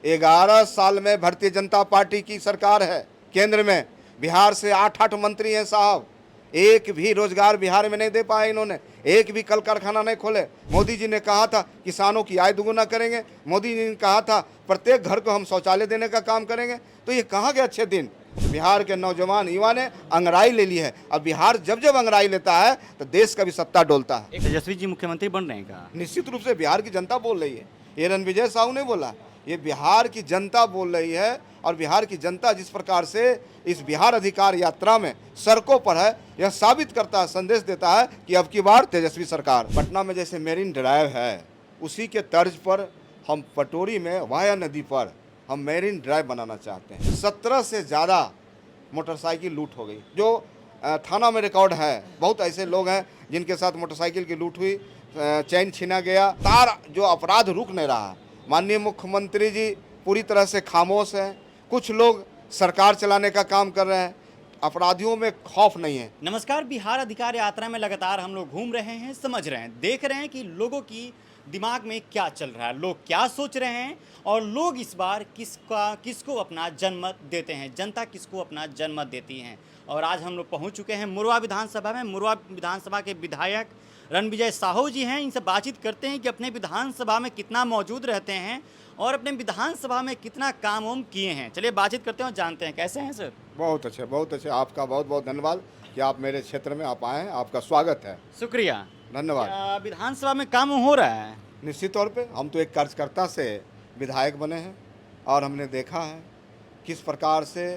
11 साल में भारतीय जनता पार्टी की सरकार है केंद्र में। बिहार से 8 मंत्री हैं साहब, एक भी रोजगार बिहार में नहीं दे पाए इन्होंने, एक भी कल कारखाना नहीं खोले। मोदी जी ने कहा था किसानों की आय दुगुना करेंगे, मोदी जी ने कहा था प्रत्येक घर को हम शौचालय देने का काम करेंगे। तो ये कहाँ के अच्छे दिन। बिहार के नौजवान युवा ने अंगड़ाई ले ली है। अब बिहार जब जब अंगड़ाई लेता है तो देश का भी सत्ता डोलता है। तेजस्वी जी मुख्यमंत्री बन रहे हैं क्या? निश्चित रूप से बिहार की जनता बोल रही है, ये रणविजय साहू ने बोला, ये बिहार की जनता बोल रही है। और बिहार की जनता जिस प्रकार से इस बिहार अधिकार यात्रा में सड़कों पर है, यह साबित करता है, संदेश देता है कि अब की बार तेजस्वी सरकार। पटना में जैसे मेरीन ड्राइव है, उसी के तर्ज पर हम पटोरी में वाया नदी पर हम मेरीन ड्राइव बनाना चाहते हैं। 17 से ज़्यादा मोटरसाइकिल लूट हो गई, जो थाना में रिकॉर्ड है। बहुत ऐसे लोग हैं जिनके साथ मोटरसाइकिल की लूट हुई, चैन छीना गया, तार जो अपराध रुक नहीं रहा। माननीय मुख्यमंत्री जी पूरी तरह से खामोश हैं। कुछ लोग सरकार चलाने का काम कर रहे हैं, अपराधियों में खौफ नहीं है। नमस्कार, बिहार अधिकार यात्रा में लगातार हम लोग घूम रहे हैं, समझ रहे हैं, देख रहे हैं कि लोगों की दिमाग में क्या चल रहा है, लोग क्या सोच रहे हैं और लोग इस बार किसको अपना जनमत देते हैं, जनता किसको अपना जनमत देती है। और आज हम लोग पहुंच चुके हैं मुरवा विधानसभा में। मुरवा विधानसभा के विधायक रणविजय साहू जी हैं, इनसे बातचीत करते हैं कि अपने विधानसभा में कितना मौजूद रहते हैं और अपने विधानसभा में कितना काम वाम किए हैं। चलिए बातचीत करते हैं और जानते हैं। कैसे हैं सर? बहुत अच्छे, बहुत अच्छे। आपका बहुत बहुत धन्यवाद कि आप मेरे क्षेत्र में आप आए हैं, आपका स्वागत है। शुक्रिया, धन्यवाद। विधानसभा में काम हो रहा है? निश्चित तौर पे हम तो एक कार्यकर्ता से विधायक बने हैं और हमने देखा है किस प्रकार से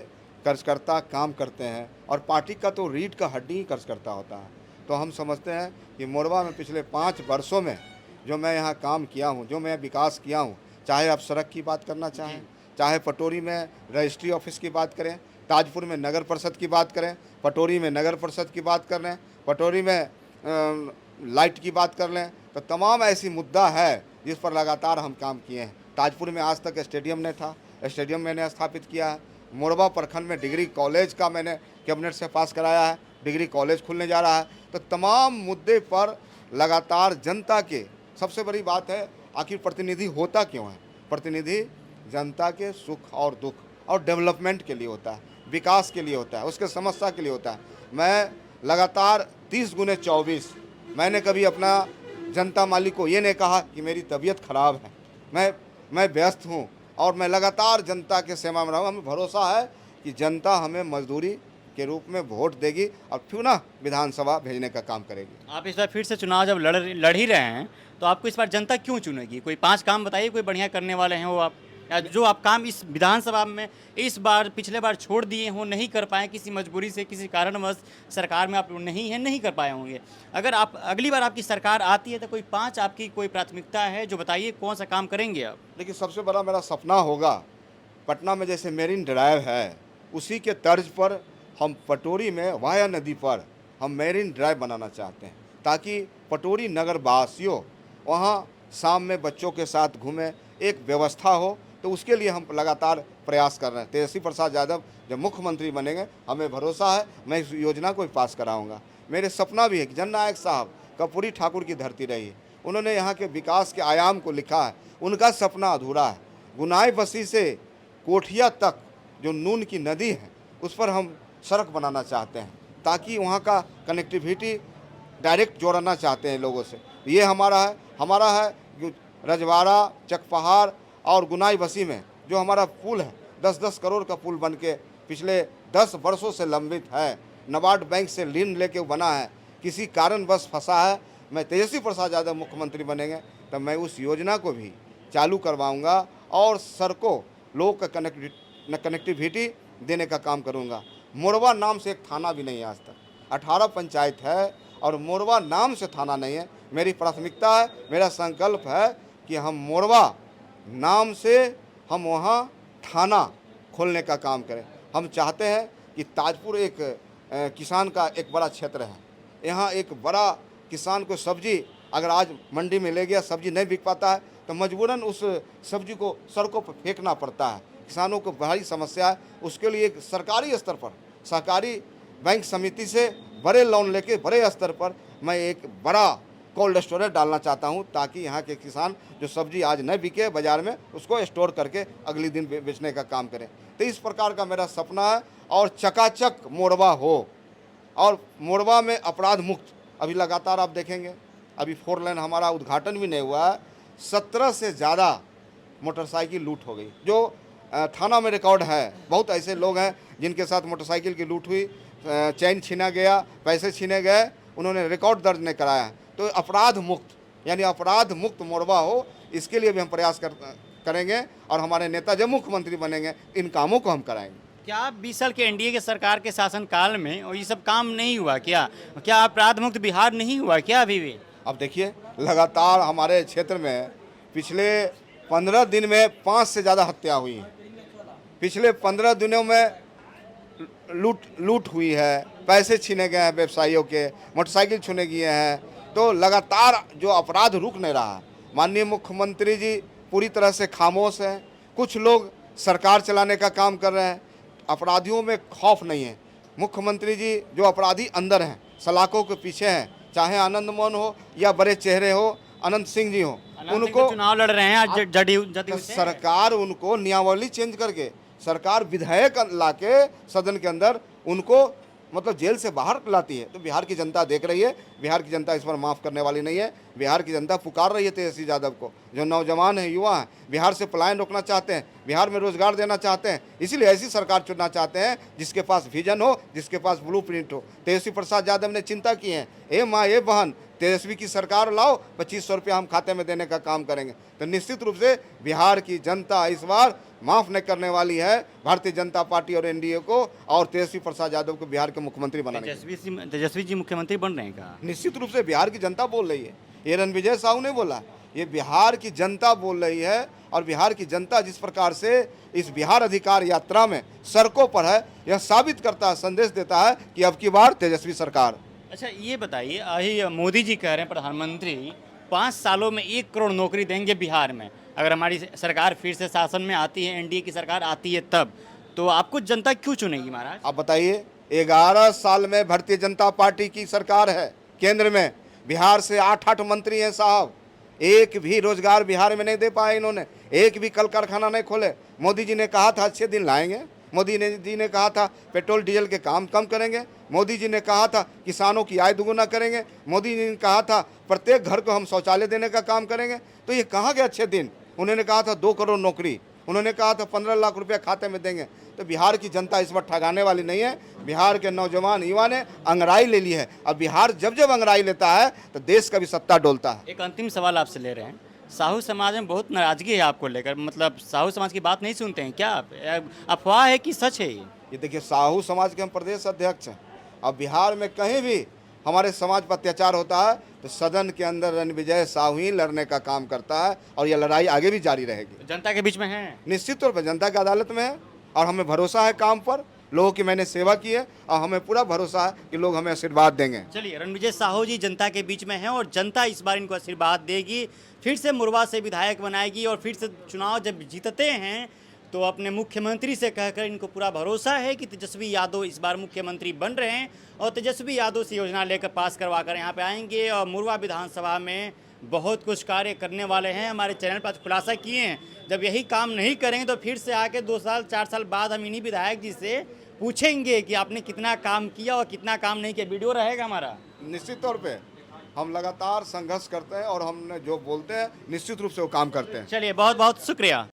कार्यकर्ता काम करते हैं। और पार्टी का तो रीढ़ का हड्डी ही कार्यकर्ता होता है। तो हम समझते हैं कि मोरवा में पिछले 5 वर्षों में जो मैं यहाँ काम किया हूँ, जो मैं विकास किया हूँ, चाहे आप सड़क की बात करना चाहें, चाहे पटोरी में रजिस्ट्री ऑफिस की बात करें, ताजपुर में नगर परिषद की बात करें, पटोरी में नगर परिषद की बात कर लें, पटोरी में लाइट की बात कर लें, तो तमाम ऐसी मुद्दा है जिस पर लगातार हम काम किए हैं। ताजपुर में आज तक स्टेडियम नहीं था, स्टेडियम मैंने स्थापित किया है। मोरबा प्रखंड में डिग्री कॉलेज का मैंने कैबिनेट से पास कराया है, डिग्री कॉलेज खुलने जा रहा है। तो तमाम मुद्दे पर लगातार जनता के, सबसे बड़ी बात है आखिर प्रतिनिधि होता क्यों है? प्रतिनिधि जनता के सुख और दुख और डेवलपमेंट के लिए होता है, विकास के लिए होता है, उसके समस्या के लिए होता है। मैं लगातार 30 गुने 24, मैंने कभी अपना जनता मालिक को ये नहीं कहा कि मेरी तबीयत खराब है, मैं व्यस्त हूँ और मैं लगातार जनता के सेवा में रहूँ। हमें भरोसा है कि जनता हमें मजदूरी के रूप में वोट देगी और पुनः विधानसभा भेजने का काम करेगी। आप इस बार फिर से चुनाव जब लड़ ही रहे हैं तो आपको इस बार जनता क्यों चुनेगी? कोई 5 काम बताइए, कोई बढ़िया करने वाले हैं वो आप, या जो आप काम इस विधानसभा में इस बार पिछले बार छोड़ दिए हो, नहीं कर पाए किसी मजबूरी से, किसी कारणवश सरकार में आप नहीं हैं, नहीं कर पाए होंगे। अगर आप अगली बार आपकी सरकार आती है तो कोई 5 आपकी कोई प्राथमिकता है जो बताइए, कौन सा काम करेंगे आप? देखिए, सबसे बड़ा मेरा सपना होगा पटना में जैसे मेरीन ड्राइव है, उसी के तर्ज पर हम पटोरी में वाया नदी पर हम मेरीन ड्राइव बनाना चाहते हैं, ताकि पटोरी नगर वासियों वहाँ शाम में बच्चों के साथ घूमें, एक व्यवस्था हो। तो उसके लिए हम लगातार प्रयास कर रहे हैं। तेजस्वी प्रसाद यादव जब मुख्यमंत्री बनेंगे, हमें भरोसा है मैं इस योजना को भी पास कराऊंगा। मेरे सपना भी है कि जननायक साहब कर्पूरी ठाकुर की धरती रही है, उन्होंने यहाँ के विकास के आयाम को लिखा है, उनका सपना अधूरा है। गुनाई बस्ती से कोठिया तक जो नून की नदी है उस पर हम सड़क बनाना चाहते हैं, ताकि वहाँ का कनेक्टिविटी डायरेक्ट जोड़ना चाहते हैं लोगों से। ये हमारा है रजवाड़ा, चकपहाड़ और गुनाई बस्ती में जो हमारा पुल है, 10-10 करोड़ का पुल बन के पिछले 10 वर्षों से लंबित है, नाबार्ड बैंक से ऋण लेके बना है, किसी कारणवश फंसा है। मैं तेजस्वी प्रसाद यादव मुख्यमंत्री बनेंगे तब मैं उस योजना को भी चालू करवाऊंगा और सड़कों, लोग का कनेक्टिविटी देने का काम करूंगा। मोरवा नाम से एक थाना भी नहीं है आज तक, 18 पंचायत है और मोरवा नाम से थाना नहीं है। मेरी प्राथमिकता है, मेरा संकल्प है कि हम मोरवा नाम से हम वहाँ थाना खोलने का काम करें। हम चाहते हैं कि ताजपुर एक किसान का एक बड़ा क्षेत्र है, यहाँ एक बड़ा किसान को सब्जी अगर आज मंडी में ले गया, सब्जी नहीं बिक पाता है तो मजबूरन उस सब्जी को सड़कों पर फेंकना पड़ता है। किसानों को बड़ी समस्या है। उसके लिए एक सरकारी स्तर पर सहकारी बैंक समिति से बड़े लोन लेके बड़े स्तर पर मैं एक बड़ा कोल्ड स्टोरेज डालना चाहता हूं, ताकि यहाँ के किसान जो सब्जी आज न बिके बाज़ार में, उसको स्टोर करके अगले दिन बेचने का काम करें। तो इस प्रकार का मेरा सपना है। और चकाचक मोरवा हो, और मोरवा में अपराध मुक्त। अभी लगातार आप देखेंगे, अभी 4 लेन हमारा उद्घाटन भी नहीं हुआ है, 17 से ज़्यादा मोटरसाइकिल लूट हो गई, जो थाना में रिकॉर्ड है। बहुत ऐसे लोग हैं जिनके साथ मोटरसाइकिल की लूट हुई, चैन छीना गया, पैसे छीने गए, उन्होंने रिकॉर्ड दर्ज नहीं कराया। तो अपराध मुक्त, यानी अपराध मुक्त मोरवा हो, इसके लिए भी हम प्रयास करेंगे। और हमारे नेता जब मुख्यमंत्री बनेंगे, इन कामों को हम कराएंगे। क्या 20 साल के एनडीए के सरकार के शासन काल में और ये सब काम नहीं हुआ क्या? क्या अपराध मुक्त बिहार नहीं हुआ क्या अभी भी? अब देखिए, लगातार हमारे क्षेत्र में पिछले 15 दिन में 5 से ज़्यादा हत्या हुई हैं। पिछले 15 दिनों में लूट हुई है, पैसे छीने गए हैं व्यवसायियों के, मोटरसाइकिल छीने गए हैं। तो लगातार जो अपराध रुक नहीं रहा। माननीय मुख्यमंत्री जी पूरी तरह से खामोश हैं। कुछ लोग सरकार चलाने का काम कर रहे हैं, अपराधियों में खौफ नहीं है। मुख्यमंत्री जी जो अपराधी अंदर हैं, सलाखों के पीछे हैं, चाहे आनंद मोहन हो या बड़े चेहरे हो अनंत सिंह जी हो, उनको चुनाव लड़ रहे हैं आज जदयू से। सरकार उनको नियमावली चेंज करके, सरकार विधेयक लाके सदन के अंदर उनको मतलब जेल से बाहर लाती है। तो बिहार की जनता देख रही है, बिहार की जनता इस पर माफ़ करने वाली नहीं है। बिहार की जनता पुकार रही है तेजस्वी यादव को, जो नौजवान हैं, युवा हैं, बिहार से पलायन रोकना चाहते हैं, बिहार में रोजगार देना चाहते हैं। इसीलिए ऐसी सरकार चुनना चाहते हैं जिसके पास विजन हो, जिसके पास ब्लूप्रिंट हो। तेजस्वी प्रसाद यादव ने चिंता की है, ए माँ ए बहन, तेजस्वी की सरकार लाओ, 2500 रुपया हम खाते में देने का काम करेंगे। तो निश्चित रूप से बिहार की जनता इस बार माफ़ नहीं करने वाली है भारतीय जनता पार्टी और एनडीए को, और तेजस्वी प्रसाद यादव को बिहार के मुख्यमंत्री बनाने। तेजस्वी जी मुख्यमंत्री बन रहे हैं का? निश्चित रूप से बिहार की जनता बोल रही है, ये रणविजय साहू ने बोला, ये बिहार की जनता बोल रही है। और बिहार की जनता जिस प्रकार से इस बिहार अधिकार यात्रा में सड़कों पर है, यह साबित करता है, संदेश देता है कि अब की बार तेजस्वी सरकार। अच्छा, ये बताइए, अभी मोदी जी कह रहे हैं प्रधानमंत्री 5 सालों में 1 करोड़ नौकरी देंगे बिहार में, अगर हमारी सरकार फिर से शासन में आती है, एनडीए की सरकार आती है तब। तो आपको जनता क्यों चुनेगी महाराज? आप बताइए, 11 साल में भारतीय जनता पार्टी की सरकार है केंद्र में, बिहार से 8 मंत्री हैं साहब, एक भी रोजगार बिहार में नहीं दे पाए इन्होंने, एक भी कल कारखाना नहीं खोले। मोदी जी ने कहा था अच्छे दिन लाएंगे, मोदी जी ने कहा था पेट्रोल डीजल के काम कम करेंगे, मोदी जी ने कहा था किसानों की आय दुगुना करेंगे, मोदी जी ने कहा था प्रत्येक घर को हम शौचालय देने का काम करेंगे। तो ये कहाँ गए अच्छे दिन? उन्होंने कहा था 2 करोड़ नौकरी, उन्होंने कहा था 15 लाख रुपया खाते में देंगे। तो बिहार की जनता इस बार ठगाने वाली नहीं है। बिहार के नौजवान युवा ने अंगड़ाई ले ली है, और बिहार जब जब अंगड़ाई लेता है तो देश का भी सत्ता डोलता है। एक अंतिम सवाल आपसे ले रहे हैं, साहू समाज में बहुत नाराजगी है आपको लेकर, मतलब साहू समाज की बात नहीं सुनते हैं क्या आप? अफवाह है कि सच है ये देखिए, साहू समाज के हम प्रदेश अध्यक्ष हैं। अब बिहार में कहीं भी हमारे समाज पर अत्याचार होता है तो सदन के अंदर रणविजय साहू ही लड़ने का काम करता है, और यह लड़ाई आगे भी जारी रहेगी। जनता के बीच में है, निश्चित तौर पर जनता की अदालत में है, और हमें भरोसा है काम पर, लोगों की मैंने सेवा की है, और हमें पूरा भरोसा है कि लोग हमें आशीर्वाद देंगे। चलिए, रणविजय साहू जी जनता के बीच में हैं और जनता इस बार इनको आशीर्वाद देगी, फिर से मुरवा से विधायक बनाएगी, और फिर से चुनाव जब जीतते हैं तो अपने मुख्यमंत्री से कहकर इनको पूरा भरोसा है कि तेजस्वी यादव इस बार मुख्यमंत्री बन रहे हैं, और तेजस्वी यादव से योजना लेकर पास करवा कर यहाँ पे आएंगे और मुरवा विधानसभा में बहुत कुछ कार्य करने वाले हैं। हमारे चैनल पर खुलासा किए हैं, जब यही काम नहीं करेंगे तो फिर से आके 2 साल 4 साल बाद हम इन्हीं विधायक जी से पूछेंगे कि आपने कितना काम किया और कितना काम नहीं किया। वीडियो रहेगा हमारा। निश्चित तौर पे हम लगातार संघर्ष करते हैं, और हमने जो बोलते हैं निश्चित रूप से वो काम करते हैं। चलिए, बहुत बहुत शुक्रिया।